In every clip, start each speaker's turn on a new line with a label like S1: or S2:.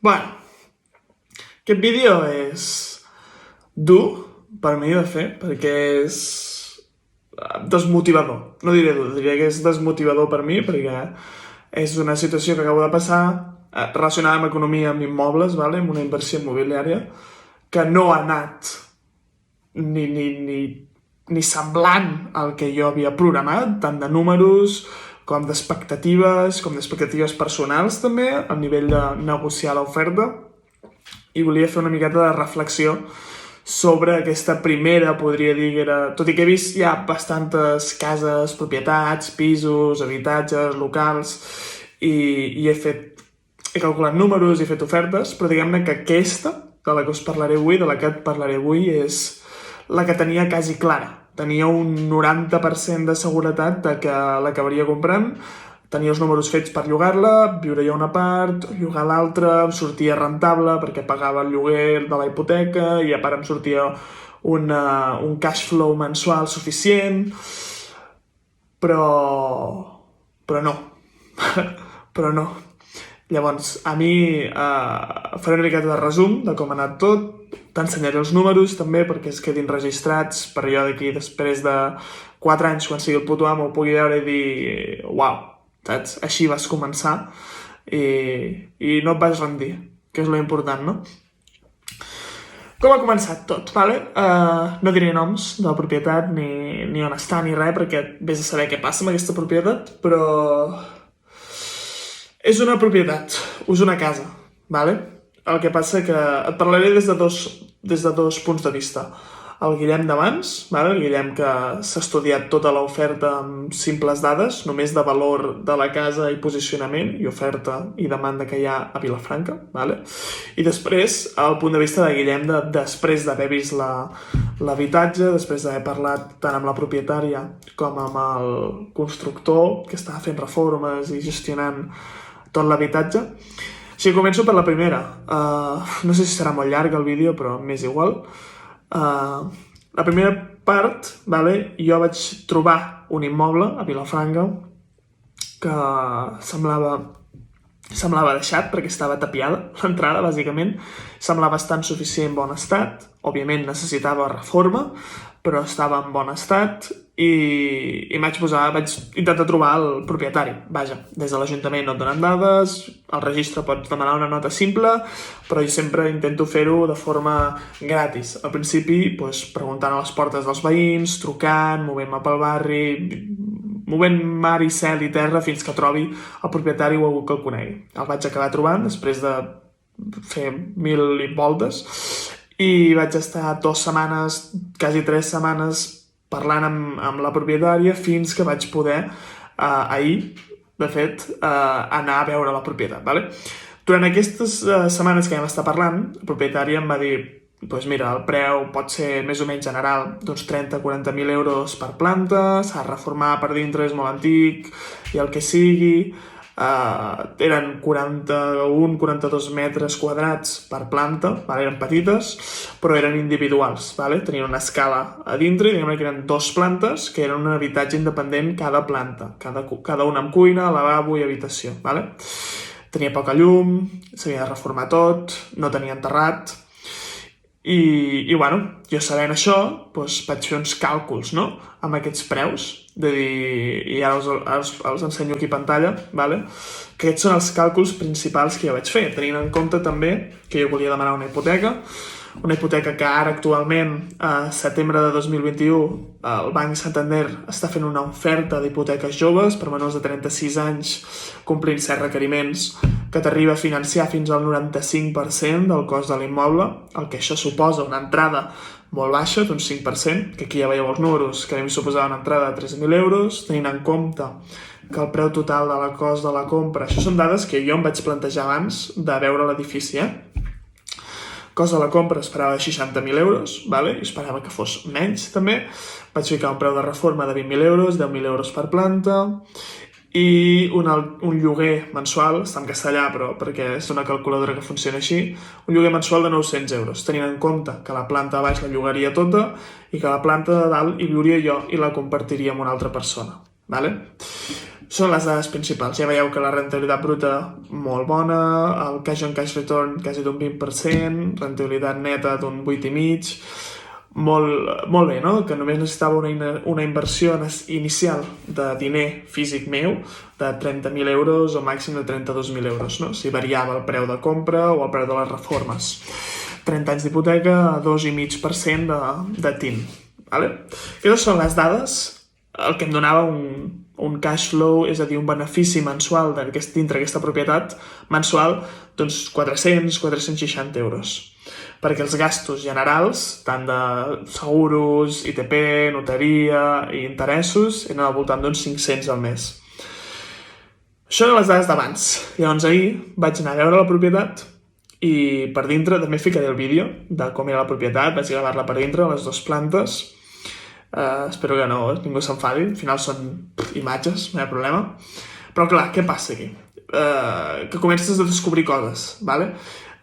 S1: Bueno, aquest vídeo és dur per mi de fer, perquè és desmotivador. No diré dur, diria que és desmotivador per mi, perquè és una situació que acabo de passar relacionada amb economia, amb immobles, amb una inversió immobiliària, que no ha anat ni semblant al que jo havia programat, tant de números com d'expectatives personals també, a nivell de negociar l'oferta, i volia fer una miqueta de reflexió sobre aquesta primera, podria dir que era... Tot i que he vist ja bastantes cases, propietats, pisos, habitatges, locals, i he calculat números, he fet ofertes, però diguem-ne que aquesta, de la que us parlaré avui, de la que et parlaré avui, és la que tenia quasi clara. Tenia un 90% de seguretat de que l'acabaria comprant, tenia els números fets per llogar-la, viure ja una part, llogar l'altra, em sortia rentable perquè pagava el lloguer de la hipoteca i a part em sortia un cash flow mensual suficient, però no. Però no. Llavors, a mi faré una miqueta de resum de com ha anat tot, t'ensenyaré els números també perquè es quedin registrats per jo d'aquí després de 4 anys, quan sigui el puto amo, ho pugui veure i dir uau, saps? Així vas començar i no et vas rendir, que és lo important, no? Com ha començat tot, vale? No diré noms de la propietat ni on està ni res perquè vés a saber què passa amb aquesta propietat, però és una propietat, és una casa, vale? El que passa que et parlaré des de dos punts de vista. El Guillem d'abans, vale? El Guillem que s'ha estudiat tota l'oferta amb simples dades, només de valor de la casa i posicionament, i oferta i demanda que hi ha a Vilafranca, vale? I després, el punt de vista de Guillem després d'haver vist l'habitatge, després d'haver parlat tant amb la propietària com amb el constructor que estava fent reformes i gestionant tot l'habitatge. Així que començo per la primera. No sé si serà molt llarg el vídeo, però m'és igual. La primera part, jo vaig trobar un immoble a Vilafranca que semblava deixat perquè estava tapiada, l'entrada, bàsicament. Semblava estar en suficient bon estat. Òbviament necessitava reforma, però estava en bon estat i vaig intentar trobar el propietari. Vaja, des de l'Ajuntament no et donen dades, al registre pots demanar una nota simple, però jo sempre intento fer-ho de forma gratis. Al principi, preguntant a les portes dels veïns, trucant, movent-me pel barri, movent mar i cel i terra fins que trobi el propietari o algú que el conegui. El vaig acabar trobant després de fer 1000 voltes i vaig estar 2 setmanes, quasi 3 setmanes, parlant amb la propietària fins que vaig poder, ahir, de fet, anar a veure la propietat. Durant aquestes setmanes que vam estar parlant, la propietària em va dir mira, el preu pot ser més o menys general d'uns 30-40.000 euros per planta, s'ha de reformar per dintre, és molt antic, i el que sigui. Eren 41-42 metres quadrats per planta, eren petites, però eren individuals, tenien una escala a dintre i diguem que eren 2 plantes que eren un habitatge independent cada planta, cada una amb cuina, lavabo i habitació. Tenia poca llum, s'havia de reformar tot, no tenia enterrat, i bueno, jo sabent això, vaig fer uns càlculs, no?, amb aquests preus, de dir, i ara els ensenyo aquí a pantalla, que aquests són els càlculs principals que jo vaig fer, tenint en compte també que jo volia demanar una hipoteca que ara actualment, a setembre de 2021, el Banc Santander està fent una oferta d'hipoteques joves per menors de 36 anys, complint certs requeriments, que t'arriba a financiar fins al 95% del cost de l'immoble, el que això suposa una entrada molt baixa, d'un 5%, que aquí ja veieu els números, que a mi suposava una entrada de 13.000 euros, tenint en compte que el preu total de la cost de la compra, això són dades que jo em vaig plantejar abans de veure l'edifici, cost de la compra esperava de 60.000 euros, i esperava que fos menys també, vaig ficar un preu de reforma de 20.000 euros, 10.000 euros per planta, i un lloguer mensual, està en castellà però perquè és una calculadora que funciona així, un lloguer mensual de 900 euros, tenint en compte que la planta de baix la llogaria tota i que la planta de dalt hi viuria jo i la compartiria amb una altra persona. Són les dades principals. Ja veieu que la rentabilitat bruta molt bona, el cash on cash return quasi d'un 20%, rentabilitat neta d'un 8,5%, molt bé, no? Que només necessitava una inversió inicial de diner físic meu de 30.000 euros o màxim de 32.000 euros, no? Si variava el preu de compra o el preu de les reformes. 30 anys d'hipoteca a 2,5% de TIN. Vale? Aquestes són les dades, el que em donava un cash flow, és a dir, un benefici mensual dintre aquesta propietat mensual, doncs 460 euros. Perquè els gastos generals, tant de seguros, ITP, notaria i interessos, eren al voltant d'uns 500 al mes. Això eren les dades d'abans. Llavors ahir vaig anar a veure la propietat i per dintre també ficaré el vídeo de com era la propietat, vaig gravar-la per dintre, les 2 plantes. Espero que ningú s'enfadi, al final són imatges, no hi ha problema. Però clar, què passa aquí? Que comences a descobrir coses, ¿vale?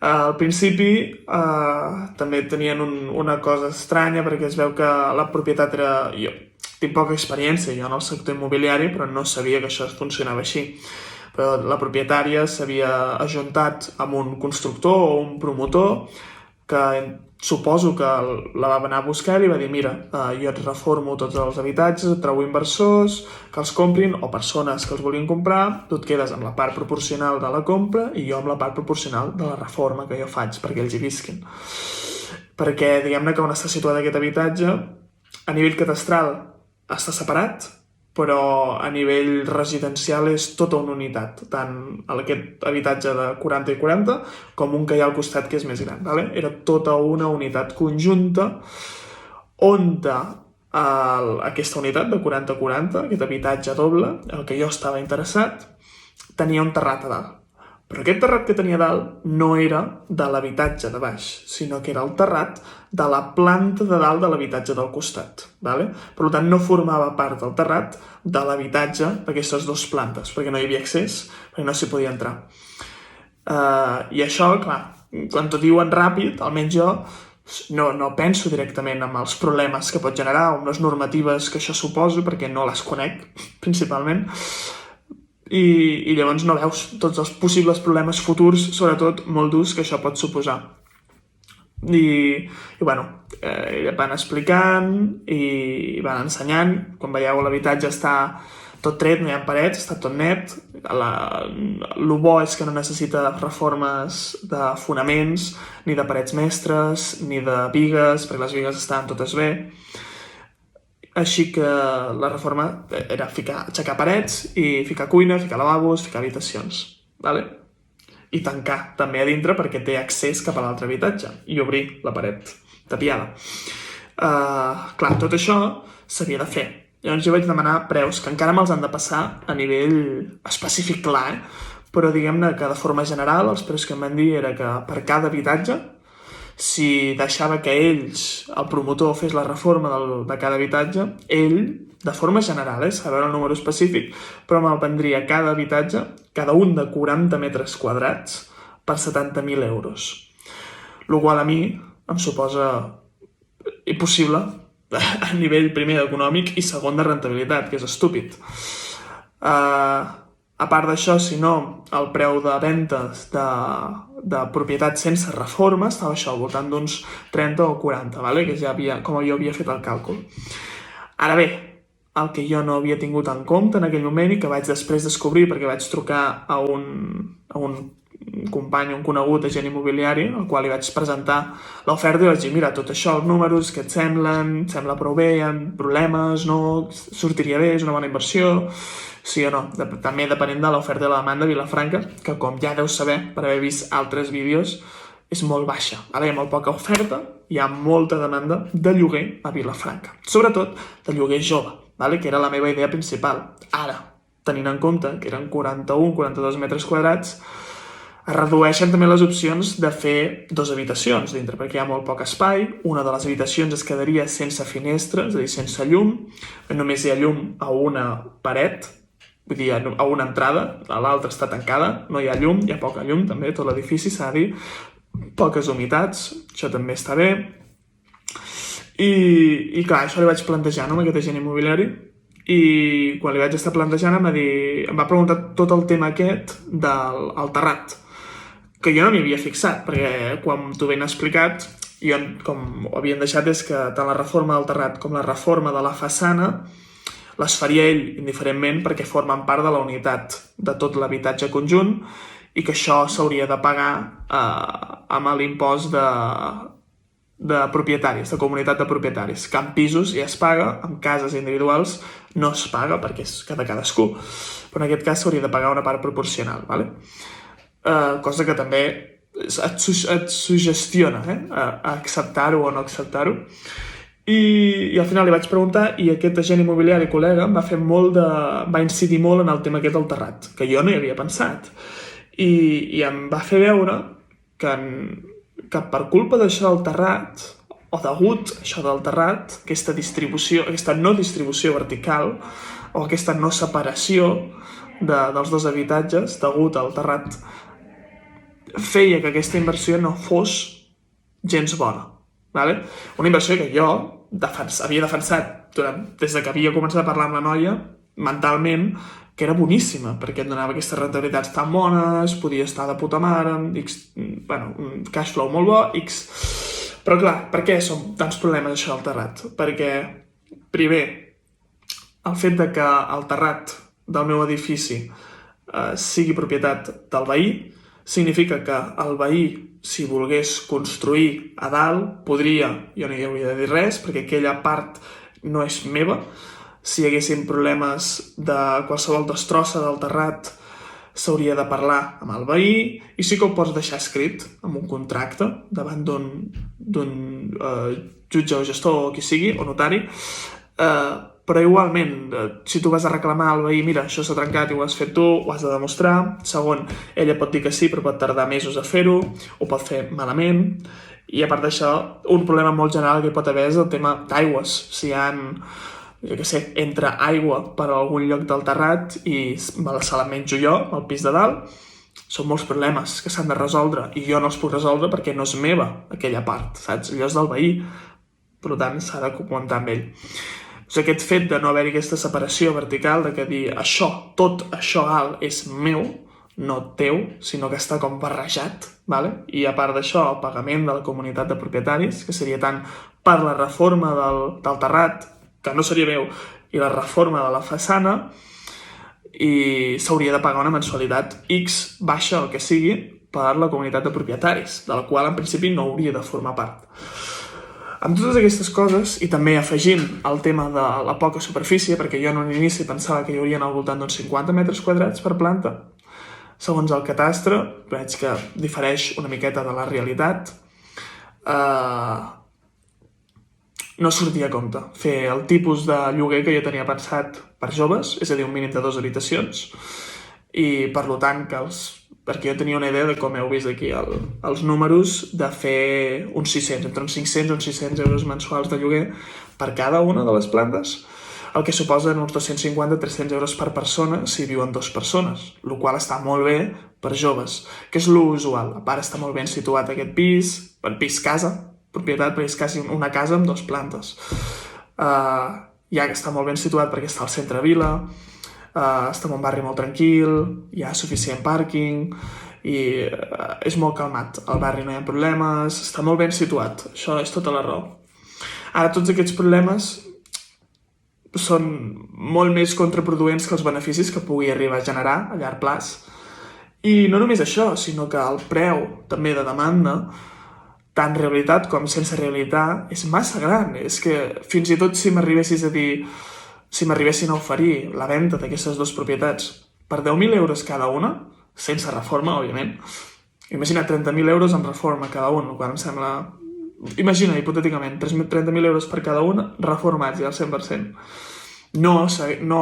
S1: Al principi també tenien una cosa estranya perquè es veu que la propietat era... Jo tinc poca experiència jo en el sector immobiliari, però no sabia que això funcionava així. Però la propietària s'havia ajuntat amb un constructor o un promotor que suposo que la va anar a buscar i li va dir mira, jo et reformo tots els habitatges, et trobo inversors que els comprin o persones que els volien comprar, tu et quedes amb la part proporcional de la compra i jo amb la part proporcional de la reforma que jo faig perquè ells hi visquin. Perquè diguem-ne que on està situat aquest habitatge, a nivell catastral està separat, però a nivell residencial és tota una unitat, tant aquest habitatge de 40 i 40 com un que hi ha al costat que és més gran. ¿vale? Era tota una unitat conjunta on aquesta unitat de 40-40, aquest habitatge doble, el que jo estava interessat, tenia un terrat a dalt. Però aquest terrat que tenia a dalt no era de l'habitatge de baix, sinó que era el terrat de la planta de dalt de l'habitatge del costat. ¿vale? Per tant, no formava part del terrat de l'habitatge d'aquestes 2 plantes, perquè no hi havia accés, perquè no s'hi podia entrar. I això, clar, quan t'ho diuen ràpid, almenys jo no penso directament en els problemes que pot generar o en les normatives que això suposo, perquè no les conec, principalment, i llavors no veus tots els possibles problemes futurs, sobretot molt durs, que això pot suposar. I bueno, van explicant i van ensenyant. Quan veieu l'habitatge està tot tret, no hi ha parets, està tot net. Lo bo és que no necessita reformes de fonaments, ni de parets mestres, ni de bigues, perquè les bigues estan totes bé. Així que la reforma era aixecar parets i ficar cuina, ficar lavabos, ficar habitacions. ¿vale? I tancar també a dintre perquè té accés cap a l'altre habitatge i obrir la paret tapiada. Clar, tot això s'havia de fer. Llavors jo vaig demanar preus que encara me'ls han de passar a nivell específic clar, però diguem-ne que de forma general els preus que em van dir era que per cada habitatge, si deixava que ells, el promotor, fes la reforma de cada habitatge, ell, de forma general, saber el número específic, però me'l vendria cada habitatge, cada un de 40 metres quadrats, per 70.000 euros. El qual a mi em suposa impossible a nivell primer econòmic i segon de rentabilitat, que és estúpid. A part d'això, si no, el preu de ventes de propietat sense reforma estava això, al voltant d'uns 30 o 40, ¿vale? Que ja com jo havia fet el càlcul. Ara bé, el que jo no havia tingut en compte en aquell moment i que vaig després descobrir perquè vaig trucar a un company, un conegut agent immobiliari, al qual li vaig presentar l'oferta i vaig dir, mira, tot això, els números, què et semblen? Et sembla prou bé? Hi ha problemes? No? Sortiria bé? És una bona inversió? Sí o no? També depenent de l'oferta de la demanda a Vilafranca, que com ja deu saber per haver vist altres vídeos, és molt baixa. Ara hi ha molt poca oferta, hi ha molta demanda de lloguer a Vilafranca. Sobretot de lloguer jove, ¿vale? Que era la meva idea principal. Ara, tenint en compte que eren 41-42 metres quadrats, es redueixen també les opcions de fer 2 habitacions dintre, perquè hi ha molt poc espai. Una de les habitacions es quedaria sense finestres, és a dir, sense llum. Només hi ha llum a una paret, vull dir, a una entrada, l'altra està tancada, no hi ha llum, hi ha poca llum també, tot l'edifici s'ha de dir, poques humitats, això també està bé. I clar, això li vaig plantejar, no, amb aquest agent immobiliari, i quan li vaig estar plantejant em va preguntar tot el tema aquest del terrat, que jo no m'hi havia fixat, perquè quan t'ho ben explicat, jo, com ho havien deixat, és que tant la reforma del terrat com la reforma de la façana les faria ell indiferentment perquè formen part de la unitat de tot l'habitatge conjunt i que això s'hauria de pagar amb l'impost de propietaris, de comunitat de propietaris, que en pisos ja es paga, en cases individuals no es paga perquè és de cadascú, però en aquest cas s'hauria de pagar una part proporcional, ¿vale? Cosa que també et suggestiona a acceptar-ho o no acceptar-ho. I al final li vaig preguntar i aquest agent immobiliari col·lega va incidir molt en el tema aquest del terrat, que jo no hi havia pensat. I em va fer veure que per culpa d'això del terrat, o degut a això del terrat, aquesta no distribució vertical, o aquesta no separació dels dos habitatges, degut al terrat, feia que aquesta inversió no fos gens bona. ¿Vale? Una inversió que jo havia defensat des que havia començat a parlar amb la noia, mentalment, que era boníssima, perquè et donava aquestes rentabilitats tan bones, podia estar de puta mare, un cash flow molt bo, Però clar, per què són tants problemes això del terrat? Perquè, primer, el fet de que el terrat del meu edifici sigui propietat del veí, significa que el veí, si volgués construir a dalt, podria, jo no hi hauria de dir res, perquè aquella part no és meva. Si hi haguessin problemes de qualsevol destrossa del terrat, s'hauria de parlar amb el veí, i sí que ho pots deixar escrit amb un contracte davant d'un jutge o gestor o qui sigui, o notari, però igualment, si tu vas a reclamar al veí, mira, això s'ha trencat i ho has fet tu, ho has de demostrar. Segon, ella pot dir que sí, però pot tardar mesos a fer-ho, ho pot fer malament. I a part d'això, un problema molt general que hi pot haver és el tema d'aigües. Si hi ha, jo què sé, entra aigua per algun lloc del terrat i se la menjo jo, al pis de dalt, són molts problemes que s'han de resoldre i jo no els puc resoldre perquè no és meva aquella part, saps? Allò és del veí, per tant s'ha de comentar amb ell. Aquest fet de no haver-hi aquesta separació vertical, de que dir tot això alt és meu, no teu, sinó que està com barrejat, ¿vale? I a part d'això, el pagament de la comunitat de propietaris, que seria tant per la reforma del terrat, que no seria meu, i la reforma de la façana, i s'hauria de pagar una mensualitat X baixa, el que sigui, per la comunitat de propietaris, de la qual en principi no hauria de formar part. Amb totes aquestes coses, i també afegint el tema de la poca superfície, perquè jo en un inici pensava que hi haurien al voltant d'uns 50 metres quadrats per planta, segons el catastre, veig que difereix una miqueta de la realitat, no sortia a compte fer el tipus de lloguer que jo tenia pensat per joves, és a dir, un mínim de 2 habitacions, i per tant perquè jo tenia una idea de com heu vist aquí els números, de fer uns 600, entre uns 500 i uns 600 euros mensuals de lloguer per cada una de les plantes, el que suposa uns 250-300 euros per persona si viuen 2 persones, el qual està molt bé per joves, que és l'usual. A part està molt ben situat aquest pis-casa, propietat, perquè és quasi una casa amb 2 plantes. Ja que està molt ben situat perquè està al centre vila, està en un barri molt tranquil, hi ha suficient pàrquing i és molt calmat. Al barri no hi ha problemes, està molt ben situat. Això és tota la raó. Ara, tots aquests problemes són molt més contraproduents que els beneficis que pugui arribar a generar a llarg plaç. I no només això, sinó que el preu també de demanda, tant realitat com sense realitat, és massa gran. És que fins i tot si m'arribessin a oferir la venda d'aquestes 2 propietats per 10.000 euros cada una, sense reforma, òbviament, imagina 30.000 euros amb reforma cada una, quan em sembla... Imagina, hipotèticament, 30.000 euros per cada una, reformats ja al 100%. No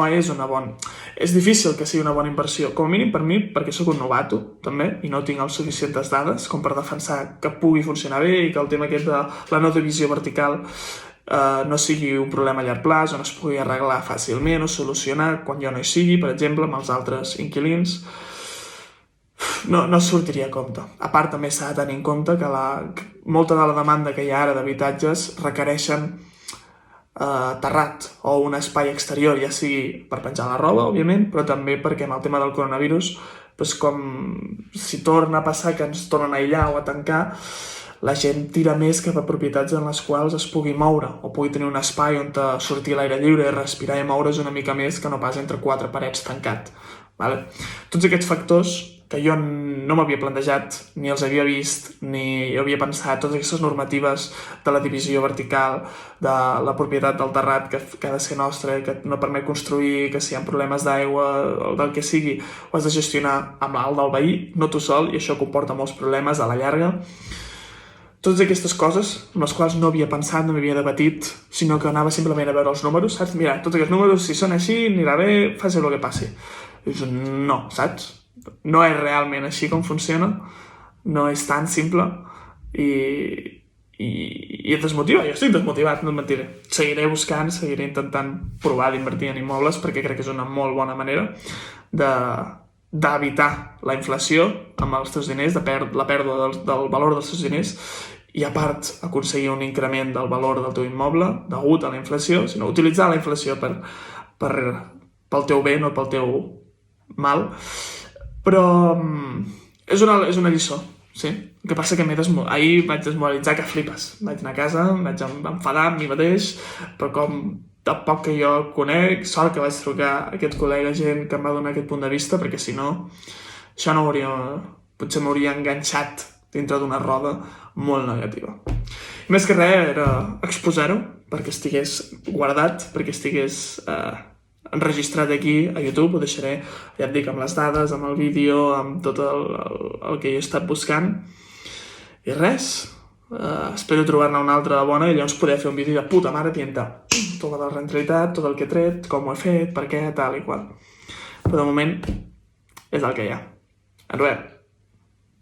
S1: és una bona... És difícil que sigui una bona inversió, com a mínim per mi, perquè sóc un novato, també, i no tinc les suficients dades com per defensar que pugui funcionar bé i que el tema aquest de la no divisió vertical no sigui un problema a llarg plaç, on es pugui arreglar fàcilment o solucionar quan jo no hi sigui, per exemple, amb els altres inquilins. No sortiria a compte. A part, també s'ha de tenir en compte que molta de la demanda que hi ha ara d'habitatges requereixen terrat o un espai exterior, ja sigui per penjar la roba, òbviament, però també perquè amb el tema del coronavirus, doncs com si torna a passar que ens tornen a aïllar o a tancar, la gent tira més cap a propietats en les quals es pugui moure o pugui tenir un espai on sortir a l'aire lliure i respirar i moure's una mica més que no pas entre quatre parets tancat. Vale? Tots aquests factors que jo no m'havia plantejat, ni els havia vist, ni havia pensat, totes aquestes normatives de la divisió vertical, de la propietat del terrat que ha de ser nostra, que no permet construir, que si hi ha problemes d'aigua o del que sigui, ho has de gestionar amb el del veí, no tu sol, i això comporta molts problemes a la llarga. Totes aquestes coses, amb les quals no havia pensat, no m'havia debatit, sinó que anava simplement a veure els números, saps? Mira, tots aquests números, si són així, anirà bé, faci el que passi. I dius, no, saps? No és realment així com funciona, no és tan simple i et desmotiva. Jo estic desmotivat, no et mentiré. Seguiré buscant, seguiré intentant provar d'invertir en immobles perquè crec que és una molt bona manera d'evitar la inflació amb els teus diners, la pèrdua del valor dels teus diners i a part aconseguir un increment del valor del teu immoble degut a la inflació, sinó utilitzar la inflació pel teu bé, no pel teu mal. Però és una lliçó, sí? El que passa que ahir vaig desmoralitzar que flipes. Vaig anar a casa, vaig enfadar amb mi mateix, però com tampoc que jo conec, sort que vaig trucar a aquest col·lega gent que em va donar aquest punt de vista, perquè si no, això no potser m'hauria enganxat dintre d'una roda molt negativa. I més que res era exposar-ho perquè estigués guardat, perquè estigués enregistrat aquí a YouTube. Ho deixaré, ja et dic, amb les dades, amb el vídeo, amb tot el que he estat buscant. I res, espero trobar-ne una altra bona i llavors poder fer un vídeo de puta mare tienta. Tota la rendibilitat, tot el que he tret, com ho he fet, per què, tal i qual. Però de moment és el que hi ha. A veure.